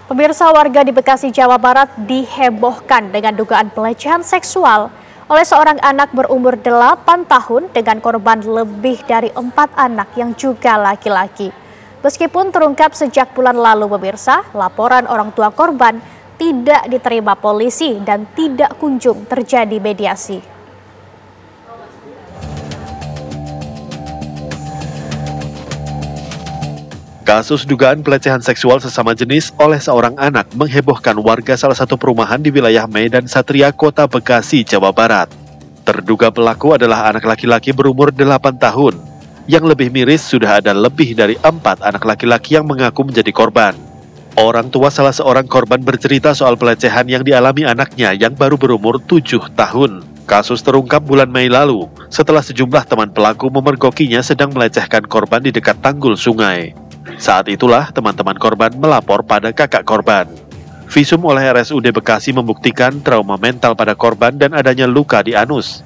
Pemirsa, warga di Bekasi, Jawa Barat dihebohkan dengan dugaan pelecehan seksual oleh seorang anak berumur 8 tahun dengan korban lebih dari 4 anak yang juga laki-laki. Meskipun terungkap sejak bulan lalu, pemirsa, laporan orang tua korban tidak diterima polisi dan tidak kunjung terjadi mediasi. Kasus dugaan pelecehan seksual sesama jenis oleh seorang anak menghebohkan warga salah satu perumahan di wilayah Medan Satria, Kota Bekasi, Jawa Barat. Terduga pelaku adalah anak laki-laki berumur 8 tahun. Yang lebih miris, sudah ada lebih dari 4 anak laki-laki yang mengaku menjadi korban. Orang tua salah seorang korban bercerita soal pelecehan yang dialami anaknya yang baru berumur 7 tahun. Kasus terungkap bulan Mei lalu, setelah sejumlah teman pelaku memergokinya sedang melecehkan korban di dekat tanggul sungai. Saat itulah teman-teman korban melapor pada kakak korban. Visum oleh RSUD Bekasi membuktikan trauma mental pada korban dan adanya luka di anus.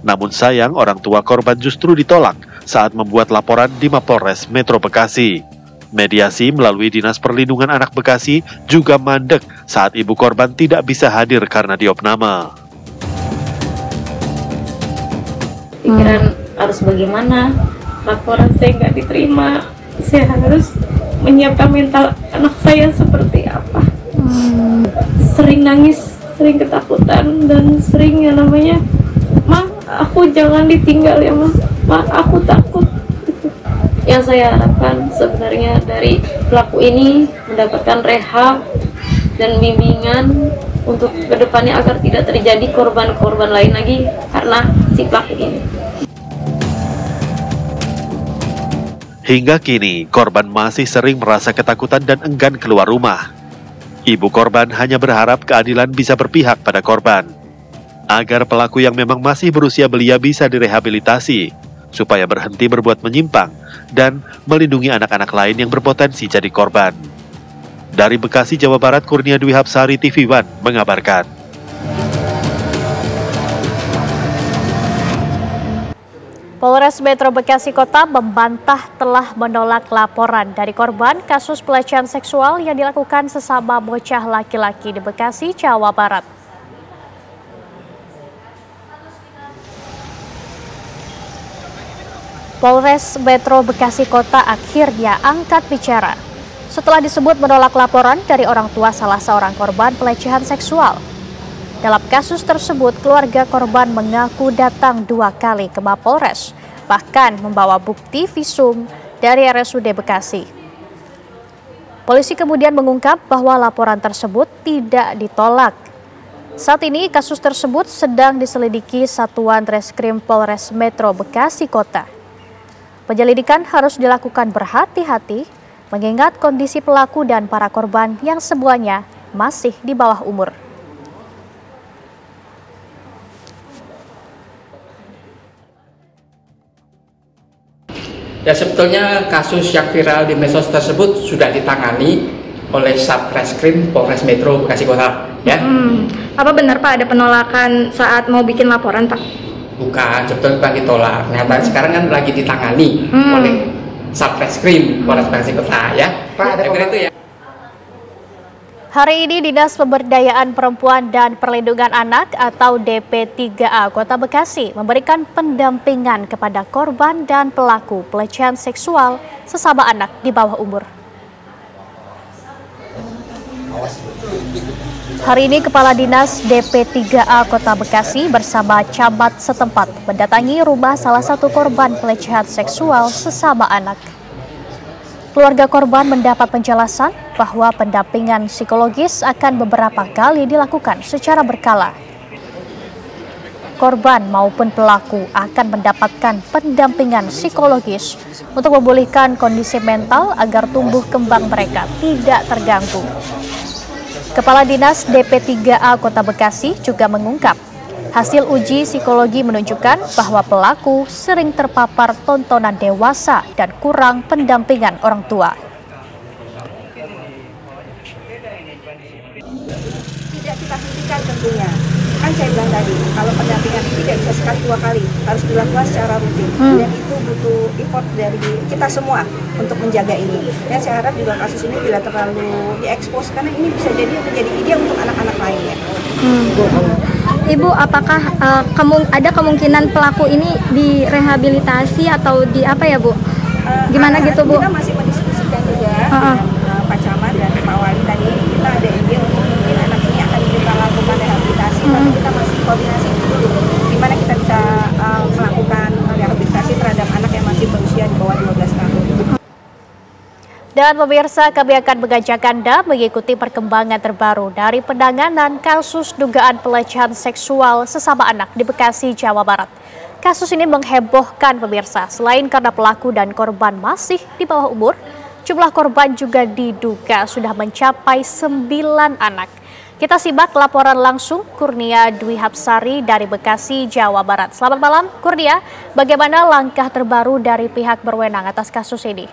Namun sayang, orang tua korban justru ditolak saat membuat laporan di Mapolres Metro Bekasi. Mediasi melalui Dinas Perlindungan Anak Bekasi juga mandek saat ibu korban tidak bisa hadir karena diopname. Pikiran harus bagaimana, laporan saya nggak diterima. Saya harus menyiapkan mental anak saya seperti apa. Sering nangis, sering ketakutan, dan sering yang namanya, "Ma, aku jangan ditinggal ya, Ma, aku takut." Gitu. Yang saya harapkan sebenarnya dari pelaku ini mendapatkan rehab dan bimbingan untuk kedepannya agar tidak terjadi korban-korban lain lagi karena si pelaku ini. Hingga kini, korban masih sering merasa ketakutan dan enggan keluar rumah. Ibu korban hanya berharap keadilan bisa berpihak pada korban, agar pelaku yang memang masih berusia belia bisa direhabilitasi, supaya berhenti berbuat menyimpang dan melindungi anak-anak lain yang berpotensi jadi korban. Dari Bekasi, Jawa Barat, Kurnia Dwi Hapsari, TV One mengabarkan. Polres Metro Bekasi Kota membantah telah menolak laporan dari korban kasus pelecehan seksual yang dilakukan sesama bocah laki-laki di Bekasi, Jawa Barat. Polres Metro Bekasi Kota akhirnya angkat bicara setelah disebut menolak laporan dari orang tua salah seorang korban pelecehan seksual. Dalam kasus tersebut, keluarga korban mengaku datang 2 kali ke Mapolres, bahkan membawa bukti visum dari RSUD Bekasi. Polisi kemudian mengungkap bahwa laporan tersebut tidak ditolak. Saat ini kasus tersebut sedang diselidiki Satuan Reskrim Polres Metro Bekasi Kota. Penyelidikan harus dilakukan berhati-hati, mengingat kondisi pelaku dan para korban yang semuanya masih di bawah umur. Ya, sebetulnya kasus yang viral di medsos tersebut sudah ditangani oleh Satreskrim Polres Metro Bekasi Kota, ya. Apa benar Pak ada penolakan saat mau bikin laporan, Pak? Bukan, sebetulnya bukan ditolak. Nah, sekarang kan lagi ditangani oleh Satreskrim Polres Bekasi Kota, ya. Pak, ada itu ya. Hari ini Dinas Pemberdayaan Perempuan dan Perlindungan Anak atau DP3A Kota Bekasi memberikan pendampingan kepada korban dan pelaku pelecehan seksual sesama anak di bawah umur. Hari ini Kepala Dinas DP3A Kota Bekasi bersama camat setempat mendatangi rumah salah satu korban pelecehan seksual sesama anak. Keluarga korban mendapat penjelasan bahwa pendampingan psikologis akan beberapa kali dilakukan secara berkala. Korban maupun pelaku akan mendapatkan pendampingan psikologis untuk memulihkan kondisi mental agar tumbuh kembang mereka tidak terganggu. Kepala Dinas DP3A Kota Bekasi juga mengungkap, hasil uji psikologi menunjukkan bahwa pelaku sering terpapar tontonan dewasa dan kurang pendampingan orang tua. Tidak kita hentikan tentunya. kan saya bilang tadi, kalau pendampingan itu tidak bisa sekali 2 kali, harus dilakukan secara rutin. Dan itu butuh effort dari kita semua untuk menjaga ini. Dan saya harap juga kasus ini tidak terlalu diekspos, karena ini bisa jadi menjadi ide untuk anak-anak lainnya. Ibu, apakah ada kemungkinan pelaku ini direhabilitasi atau di apa ya, Bu? Gimana gitu, Bu? Kita masih mendiskusikan juga dengan Pak Camat dan Pak Wali tadi. Kita ada ide untuk mungkin anak ini akan kita lakukan rehabilitasi, tapi kita masih koordinasi dulu gimana kita bisa melakukan rehabilitasi terhadap anak yang masih berusia di bawah 12 tahun. Dan pemirsa, kami akan mengajak Anda mengikuti perkembangan terbaru dari penanganan kasus dugaan pelecehan seksual sesama anak di Bekasi, Jawa Barat. Kasus ini menghebohkan pemirsa, selain karena pelaku dan korban masih di bawah umur, jumlah korban juga diduga sudah mencapai 9 anak. Kita simak laporan langsung Kurnia Dwi Hapsari dari Bekasi, Jawa Barat. Selamat malam, Kurnia. Bagaimana langkah terbaru dari pihak berwenang atas kasus ini?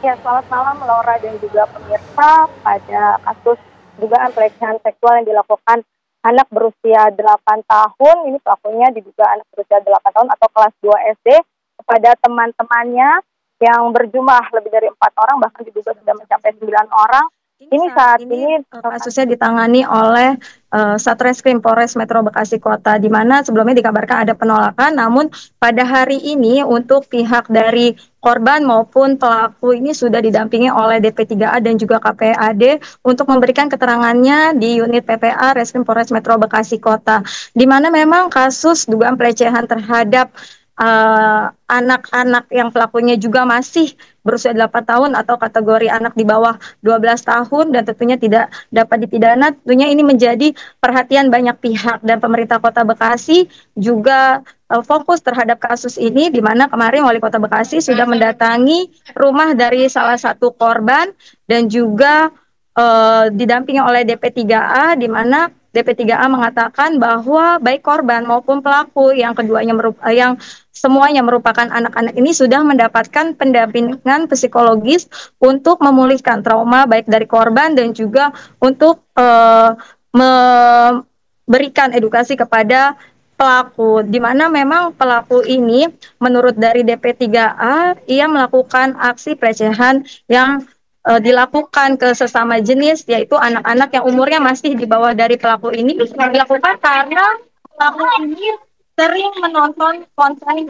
Ya, selamat malam Laura dan juga pemirsa. Pada kasus dugaan pelecehan seksual yang dilakukan anak berusia 8 tahun, ini pelakunya diduga anak berusia 8 tahun atau kelas 2 SD, kepada teman-temannya yang berjumlah lebih dari 4 orang, bahkan diduga sudah mencapai 9 orang. Ini saat ini kasusnya ditangani oleh Satreskrim Polres Metro Bekasi Kota, di mana sebelumnya dikabarkan ada penolakan, namun pada hari ini untuk pihak dari korban maupun pelaku ini sudah didampingi oleh DP3A dan juga KPAD untuk memberikan keterangannya di unit PPA Reskrim Polres Metro Bekasi Kota, di mana memang kasus dugaan pelecehan terhadap anak-anak yang pelakunya juga masih berusia 8 tahun atau kategori anak di bawah 12 tahun dan tentunya tidak dapat dipidana. Tentunya ini menjadi perhatian banyak pihak dan pemerintah Kota Bekasi juga fokus terhadap kasus ini, di mana kemarin Wali Kota Bekasi sudah mendatangi rumah dari salah satu korban dan juga didampingi oleh DP3A, di mana DP3A mengatakan bahwa baik korban maupun pelaku yang keduanya yang semuanya merupakan anak-anak ini sudah mendapatkan pendampingan psikologis untuk memulihkan trauma baik dari korban dan juga untuk memberikan edukasi kepada pelaku, di mana memang pelaku ini menurut dari DP3A ia melakukan aksi pelecehan yang dilakukan ke sesama jenis, yaitu anak-anak yang umurnya masih di bawah dari pelaku ini, dilakukan karena pelaku ini sering menonton konten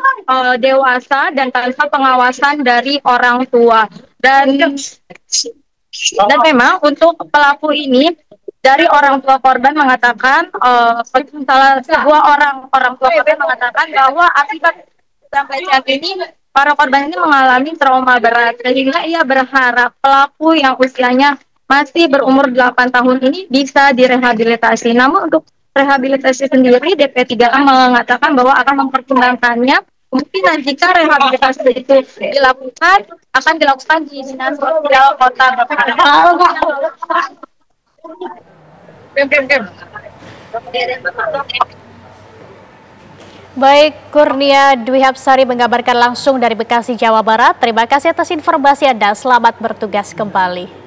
dewasa dan tanpa pengawasan dari orang tua. Dan memang untuk pelaku ini dari orang tua korban mengatakan sebuah orang tua korban mengatakan bahwa akibat pelecehan ini para korban ini mengalami trauma berat, sehingga ia berharap pelaku yang usianya masih berumur 8 tahun ini bisa direhabilitasi. Namun untuk rehabilitasi sendiri, DP3A mengatakan bahwa akan mempertimbangkannya. Mungkin jika rehabilitasi itu dilakukan, akan dilakukan di Dinas Sosial Kota Bekasi. Baik, Kurnia Dwi Hapsari mengabarkan langsung dari Bekasi, Jawa Barat. Terima kasih atas informasi Anda. Selamat bertugas kembali.